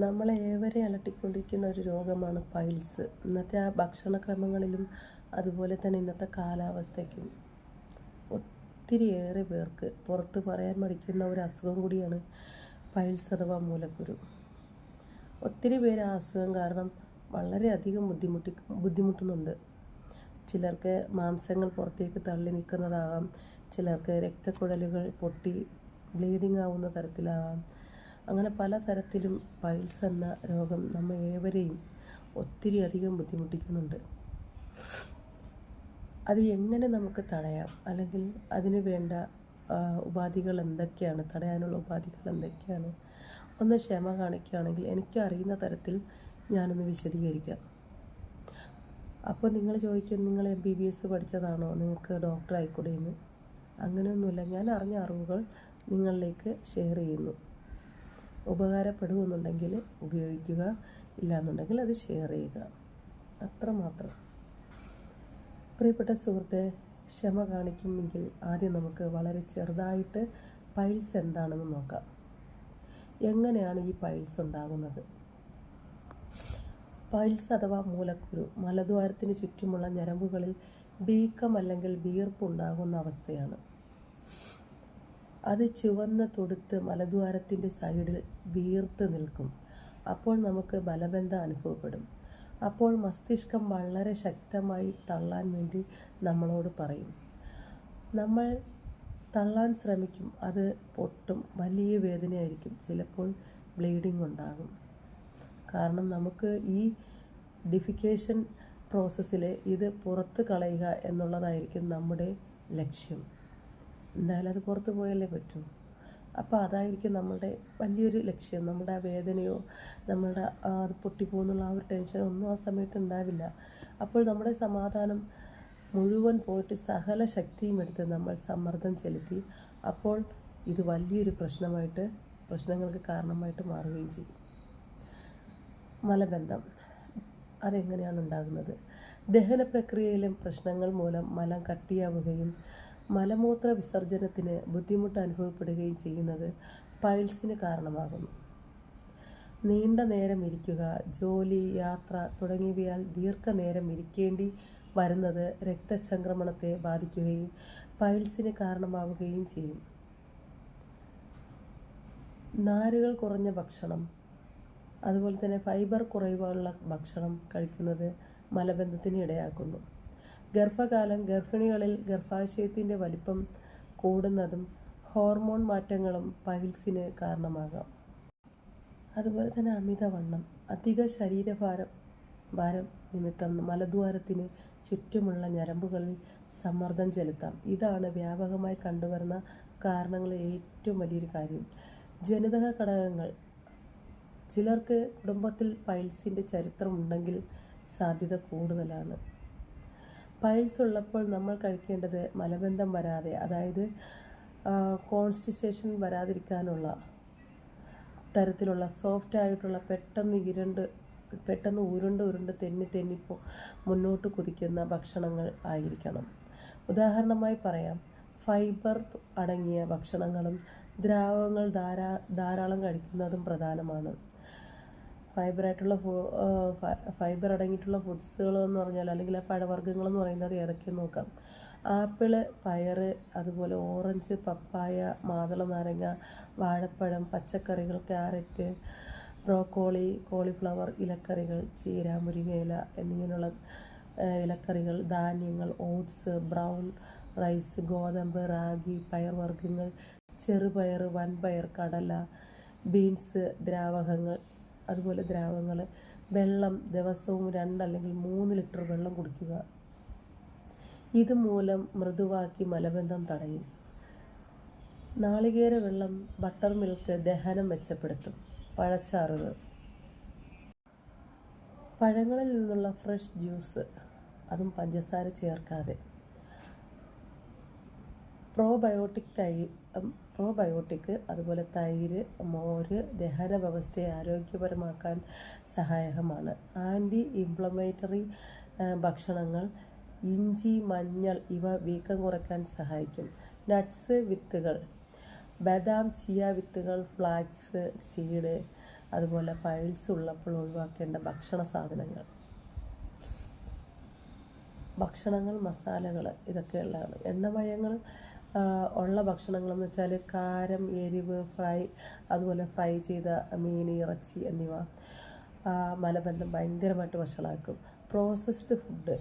നമ്മളെ ഏവരെ അലട്ടിക്കൊണ്ടിരിക്കുന്ന ഒരു രോഗമാണ് പൈൽസ്. ഇന്നത്തെ ആ ഭക്ഷണക്രമങ്ങളിലും അതുപോലെ തന്നെ ഇന്നത്തെ കാലാവസ്ഥയ്ക്കും ഒത്തിരിയേറെ പേർക്ക് പുറത്ത് പറയാൻ മടിക്കുന്ന ഒരു അസുഖം കൂടിയാണ് പൈൽസ് അഥവാ മൂലക്കുരു. ഒത്തിരി പേര് ആ അസുഖം കാരണം വളരെയധികം ബുദ്ധിമുട്ടുന്നുണ്ട്. ചിലർക്ക് മാംസങ്ങൾ പുറത്തേക്ക് തള്ളി നിൽക്കുന്നതാകാം, ചിലർക്ക് രക്തക്കുഴലുകൾ പൊട്ടി ബ്ലീഡിംഗ് ആവുന്ന തരത്തിലാകാം. അങ്ങനെ പല തരത്തിലും പൈൽസ് എന്ന രോഗം നമ്മൾ ഏവരെയും ഒത്തിരി അധികം ബുദ്ധിമുട്ടിക്കുന്നുണ്ട്. അത് എങ്ങനെ നമുക്ക് തടയാം, അല്ലെങ്കിൽ അതിന് വേണ്ട ഉപാധികൾ എന്തൊക്കെയാണ്, തടയാനുള്ള ഉപാധികൾ എന്തൊക്കെയാണ്, ഒന്ന് ക്ഷമ കാണിക്കുകയാണെങ്കിൽ എനിക്ക് അറിയുന്ന തരത്തിൽ ഞാനൊന്ന് വിശദീകരിക്കാം. അപ്പോൾ നിങ്ങൾ ചോദിക്കും, നിങ്ങൾ MBBS പഠിച്ചതാണോ, നിങ്ങൾക്ക് ഡോക്ടർ ആയിക്കൂടെ എന്ന്? അങ്ങനെയൊന്നുമില്ല. ഞാൻ അറിഞ്ഞ അറിവുകൾ നിങ്ങളിലേക്ക് ഷെയർ ചെയ്യുന്നു. ഉപകാരപ്പെടുമെന്നുണ്ടെങ്കിൽ ഉപയോഗിക്കുക, ഇല്ലയെന്നുണ്ടെങ്കിൽ അത് ഷെയർ ചെയ്യുക, അത്രമാത്രം. പ്രിയപ്പെട്ട സുഹൃത്തെ, ക്ഷമ കാണിക്കുമെങ്കിൽ ആദ്യം നമുക്ക് വളരെ ചെറുതായിട്ട് പൈൽസ് എന്താണെന്ന് നോക്കാം. എങ്ങനെയാണ് ഈ പൈൽസ് ഉണ്ടാകുന്നത്? പൈൽസ് അഥവാ മൂലക്കുരു മലദ്വാരത്തിന് ചുറ്റുമുള്ള ഞരമ്പുകളിൽ വീക്കം അല്ലെങ്കിൽ വീർപ്പ് ഉണ്ടാകുന്ന അവസ്ഥയാണ്. അത് ചുവന്ന തൊടുത്ത് മലദ്വാരത്തിൻ്റെ സൈഡിൽ വീർത്ത് നിൽക്കും. അപ്പോൾ നമുക്ക് മലബന്ധം അനുഭവപ്പെടും. അപ്പോൾ മസ്തിഷ്കം വളരെ ശക്തമായി തള്ളാൻ വേണ്ടി നമ്മളോട് പറയും. നമ്മൾ തള്ളാൻ ശ്രമിക്കും, അത് പൊട്ടും, വലിയ വേദനയായിരിക്കും, ചിലപ്പോൾ ബ്ലീഡിംഗ് ഉണ്ടാകും. കാരണം നമുക്ക് ഈ ഡിഫിക്കേഷൻ പ്രോസസ്സിൽ ഇത് പുറത്ത് കളയുക എന്നുള്ളതായിരിക്കും നമ്മുടെ ലക്ഷ്യം. എന്തായാലും അത് പുറത്ത് പോയല്ലേ പറ്റൂ. അപ്പോൾ അതായിരിക്കും നമ്മളുടെ വലിയൊരു ലക്ഷ്യം. നമ്മുടെ ആ വേദനയോ നമ്മളുടെ അത് പൊട്ടിപ്പോകുന്നുള്ള ആ ഒരു ടെൻഷനോ ഒന്നും ആ സമയത്ത് ഉണ്ടാവില്ല. അപ്പോൾ നമ്മുടെ സമാധാനം മുഴുവൻ പോയിട്ട് സകല ശക്തിയും എടുത്ത് നമ്മൾ സമ്മർദ്ദം ചെലുത്തി അപ്പോൾ ഇത് വലിയൊരു പ്രശ്നങ്ങൾക്ക് കാരണമായിട്ട് മാറുകയും ചെയ്യും. മലബന്ധം അതെങ്ങനെയാണ് ഉണ്ടാകുന്നത്? ദഹന പ്രക്രിയയിലും പ്രശ്നങ്ങൾ മൂലം മലം കട്ടിയാവുകയും മലമൂത്ര വിസർജനത്തിന് ബുദ്ധിമുട്ട് അനുഭവപ്പെടുകയും ചെയ്യുന്നത് പൈൽസിന് കാരണമാകുന്നു. നീണ്ട നേരം ഇരിക്കുക, ജോലി, യാത്ര തുടങ്ങിയവയാൽ ദീർഘനേരം ഇരിക്കേണ്ടി വരുന്നത് രക്തചംക്രമണത്തെ ബാധിക്കുകയും പൈൽസിന് കാരണമാവുകയും ചെയ്യും. നാരുകൾ കുറഞ്ഞ ഭക്ഷണം, അതുപോലെ തന്നെ ഫൈബർ കുറവുള്ള ഭക്ഷണം കഴിക്കുന്നത് മലബന്ധത്തിന് ഇടയാക്കുന്നു. ഗർഭകാലം, ഗർഭിണികളിൽ ഗർഭാശയത്തിൻ്റെ വലിപ്പം കൂടുന്നതും ഹോർമോൺ മാറ്റങ്ങളും പൈൽസിന് കാരണമാകാം. അതുപോലെ തന്നെ അമിതവണ്ണം, അധിക ഭാരം നിമിത്തം മലദ്വാരത്തിന് ചുറ്റുമുള്ള ഞരമ്പുകളിൽ സമ്മർദ്ദം ചെലുത്താം. ഇതാണ് വ്യാപകമായി കണ്ടുവരുന്ന കാരണങ്ങളിൽ ഏറ്റവും വലിയൊരു കാര്യം. ജനിതക ഘടകങ്ങൾ, ചിലർക്ക് കുടുംബത്തിൽ പൈൽസിൻ്റെ ചരിത്രം ഉണ്ടെങ്കിൽ സാധ്യത കൂടുതലാണ്. പൈൽസ് ഉള്ളപ്പോൾ നമ്മൾ കഴിക്കേണ്ടത് മലബന്ധം വരാതെ, അതായത് കോൺസ്റ്റിപ്പേഷൻ വരാതിരിക്കാനുള്ള തരത്തിലുള്ള സോഫ്റ്റ് ആയിട്ടുള്ള പെട്ടെന്ന് ഉരുണ്ട് തെന്നി മുന്നോട്ട് കുതിക്കുന്ന ഭക്ഷണങ്ങൾ ആയിരിക്കണം. ഉദാഹരണമായി പറയാം, ഫൈബർ അടങ്ങിയ ഭക്ഷണങ്ങളും ദ്രാവകങ്ങൾ ധാരാളം കഴിക്കുന്നതും പ്രധാനമാണ്. ഫൈബർ അടങ്ങിയിട്ടുള്ള ഫുഡ്സുകൾ എന്ന് പറഞ്ഞാൽ, അല്ലെങ്കിൽ പഴവർഗ്ഗങ്ങളെന്ന് പറയുന്നത് ഏതൊക്കെയെന്ന് നോക്കാം. ആപ്പിള്, പയറ്, അതുപോലെ ഓറഞ്ച്, പപ്പായ, മാതള നാരങ്ങ, വാഴപ്പഴം, പച്ചക്കറികൾ, ക്യാരറ്റ്, ബ്രോക്കോളി, കോളിഫ്ലവർ, ഇലക്കറികൾ, ചീര, മുരിങ്ങയില എന്നിങ്ങനെയുള്ള ഇലക്കറികൾ, ധാന്യങ്ങൾ, ഓട്സ്, ബ്രൗൺ റൈസ്, ഗോതമ്പ്, റാഗി, പയർവർഗ്ഗങ്ങൾ, ചെറുപയർ, വൻപയർ, കടല, ബീൻസ്, ദ്രാവകങ്ങൾ, വെള്ളം, ദിവസവും 2 അല്ലെങ്കിൽ 3 ലിറ്റർ വെള്ളം കുടിക്കുക. ഇതുമൂലം മൃദുവാക്കി മലബന്ധം തടയും. നാളികേര വെള്ളം, ബട്ടർ മിൽക്ക് ദഹനം മെച്ചപ്പെടുത്തും. പഴച്ചാറുകൾ, പഴങ്ങളിൽ നിന്നുള്ള ഫ്രഷ് ജ്യൂസ്, അതും പഞ്ചസാര ചേർക്കാതെ. പ്രോബയോട്ടിക്, അതുപോലെ തൈര്, മോര് ദഹന വ്യവസ്ഥയെ ആരോഗ്യപരമാക്കാൻ സഹായകമാണ്. ആൻറ്റി ഇൻഫ്ലമേറ്ററി ഭക്ഷണങ്ങൾ, ഇഞ്ചി, മഞ്ഞൾ ഇവ വീക്കം കുറയ്ക്കാൻ സഹായിക്കും. നട്ട്സ്, വിത്തുകൾ, ബദാം, ചിയ വിത്തുകൾ, ഫ്ലാക്സ് സീഡ്, അതുപോലെ പൈൽസ് ഉള്ളപ്പോൾ ഒഴിവാക്കേണ്ട ഭക്ഷണങ്ങൾ, മസാലകൾ ഇതൊക്കെയുള്ളതാണ്. എണ്ണമയങ്ങൾ ഉള്ള ഭക്ഷണങ്ങളെന്ന് വെച്ചാൽ കാരം, എരിവ്, അതുപോലെ ഫ്രൈ ചെയ്ത മീൻ, ഇറച്ചി എന്നിവ മലബന്ധം ഭയങ്കരമായിട്ട് വഷളാക്കും. പ്രോസസ്ഡ് ഫുഡ്,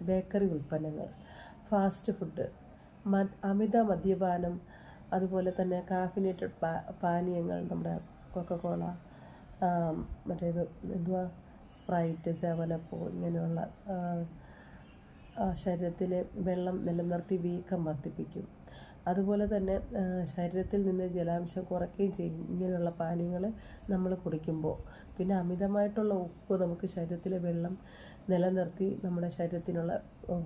ബേക്കറി ഉൽപ്പന്നങ്ങൾ, ഫാസ്റ്റ് ഫുഡ്, അമിത മദ്യപാനം, അതുപോലെ തന്നെ കാഫിനേറ്റഡ് പാനീയങ്ങൾ, നമ്മുടെ കൊക്കക്കോള, മറ്റേത് സ്പ്രൈറ്റ്, 7up ഇങ്ങനെയുള്ള ശരീരത്തിൽ വെള്ളം നിലനിർത്തി വീക്കം വർദ്ധിപ്പിക്കും. അതുപോലെ തന്നെ ശരീരത്തിൽ നിന്ന് ജലാംശം കുറയ്ക്കുകയും ചെയ്യും ഇങ്ങനെയുള്ള പാനീയങ്ങൾ നമ്മൾ കുടിക്കുമ്പോൾ. പിന്നെ അമിതമായിട്ടുള്ള ഉപ്പ് നമുക്ക് ശരീരത്തിലെ വെള്ളം നിലനിർത്തി നമ്മുടെ ശരീരത്തിനുള്ള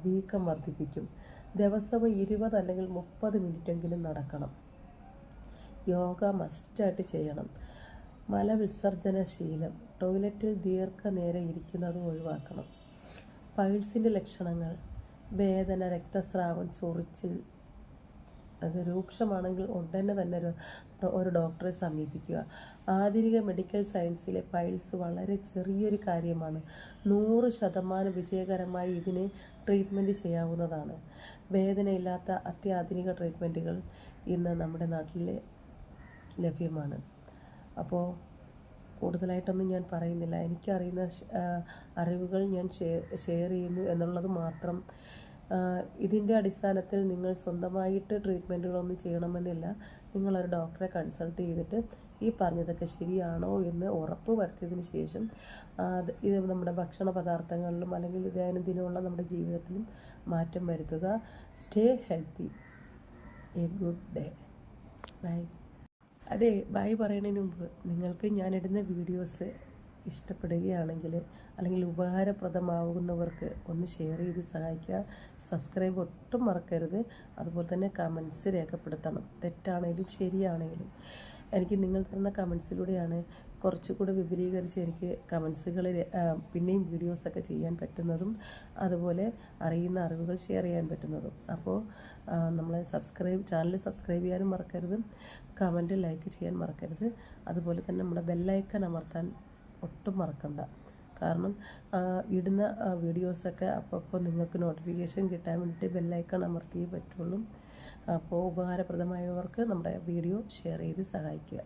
വീക്കം വർദ്ധിപ്പിക്കും. ദിവസവും 20 അല്ലെങ്കിൽ 30 മിനിറ്റെങ്കിലും നടക്കണം. യോഗ മസ്റ്റായിട്ട് ചെയ്യണം. മലവിസർജന ശീലം, ടോയ്ലറ്റിൽ ദീർഘനേരം ഇരിക്കുന്നത് ഒഴിവാക്കണം. പൈൽസിൻ്റെ ലക്ഷണങ്ങൾ: വേദന, രക്തസ്രാവം, ചൊറിച്ചിൽ. അത് രൂക്ഷമാണെങ്കിൽ ഉടനെ തന്നെ ഒരു ഡോക്ടറെ സമീപിക്കുക. ആധുനിക മെഡിക്കൽ സയൻസിലെ പൈൽസ് വളരെ ചെറിയൊരു കാര്യമാണ്. 100% വിജയകരമായി ഇതിനെ ട്രീറ്റ്മെൻറ്റ് ചെയ്യാവുന്നതാണ്. വേദനയില്ലാത്ത അത്യാധുനിക ട്രീറ്റ്മെൻറ്റുകൾ ഇന്ന് നമ്മുടെ നാട്ടിൽ ലഭ്യമാണ്. അപ്പോൾ കൂടുതലായിട്ടൊന്നും ഞാൻ പറയുന്നില്ല. എനിക്കറിയുന്ന അറിവുകൾ ഞാൻ ഷെയർ ചെയ്യുന്നു എന്നുള്ളത് മാത്രം. ഇതിൻ്റെ അടിസ്ഥാനത്തിൽ നിങ്ങൾ സ്വന്തമായിട്ട് ട്രീറ്റ്മെൻറ്റുകളൊന്നും ചെയ്യണമെന്നില്ല. നിങ്ങളൊരു ഡോക്ടറെ കൺസൾട്ട് ചെയ്തിട്ട് ഈ പറഞ്ഞതൊക്കെ ശരിയാണോ എന്ന് ഉറപ്പ് വരുത്തിയതിന് ശേഷം ഇത് നമ്മുടെ ഭക്ഷണ പദാർത്ഥങ്ങളിലും അല്ലെങ്കിൽ ദൈനംദിനമുള്ള നമ്മുടെ ജീവിതത്തിലും മാറ്റം വരുത്തുക. Stay healthy. A good day. Bye. അതെ, ബൈ പറയുന്നതിന് മുമ്പ് നിങ്ങൾക്ക് ഞാനിടുന്ന വീഡിയോസ് ഇഷ്ടപ്പെടുകയാണെങ്കിൽ അല്ലെങ്കിൽ ഉപകാരപ്രദമാകുന്നവർക്ക് ഒന്ന് ഷെയർ ചെയ്ത് സഹായിക്കുക. സബ്സ്ക്രൈബ് ഒട്ടും മറക്കരുത്. അതുപോലെ തന്നെ കമൻസ് രേഖപ്പെടുത്തണം. തെറ്റാണേലും ശരിയാണേലും എനിക്ക് നിങ്ങൾ തരുന്ന കമൻസിലൂടെയാണ് കുറച്ചുകൂടി വിപുലീകരിച്ച് എനിക്ക് കമൻസുകൾ പിന്നെയും വീഡിയോസൊക്കെ ചെയ്യാൻ പറ്റുന്നതും അതുപോലെ അറിയുന്ന അറിവുകൾ ഷെയർ ചെയ്യാൻ പറ്റുന്നതും. അപ്പോൾ നമ്മളെ ചാനൽ സബ്സ്ക്രൈബ് ചെയ്യാനും മറക്കരുത്. കമൻറ്റ് ലൈക്ക് ചെയ്യാൻ മറക്കരുത്. അതുപോലെ തന്നെ നമ്മുടെ ബെല്ലൈക്കൺ അമർത്താൻ ഒട്ടും മറക്കണ്ട. കാരണം ഇടുന്ന വീഡിയോസൊക്കെ അപ്പോൾ നിങ്ങൾക്ക് നോട്ടിഫിക്കേഷൻ കിട്ടാൻ വേണ്ടിയിട്ട് ബെല്ലൈക്കൺ അമർത്തിയേ പറ്റുള്ളൂ. അപ്പോൾ ഉപകാരപ്രദമായവർക്ക് നമ്മുടെ വീഡിയോ ഷെയർ ചെയ്ത് സഹായിക്കുക.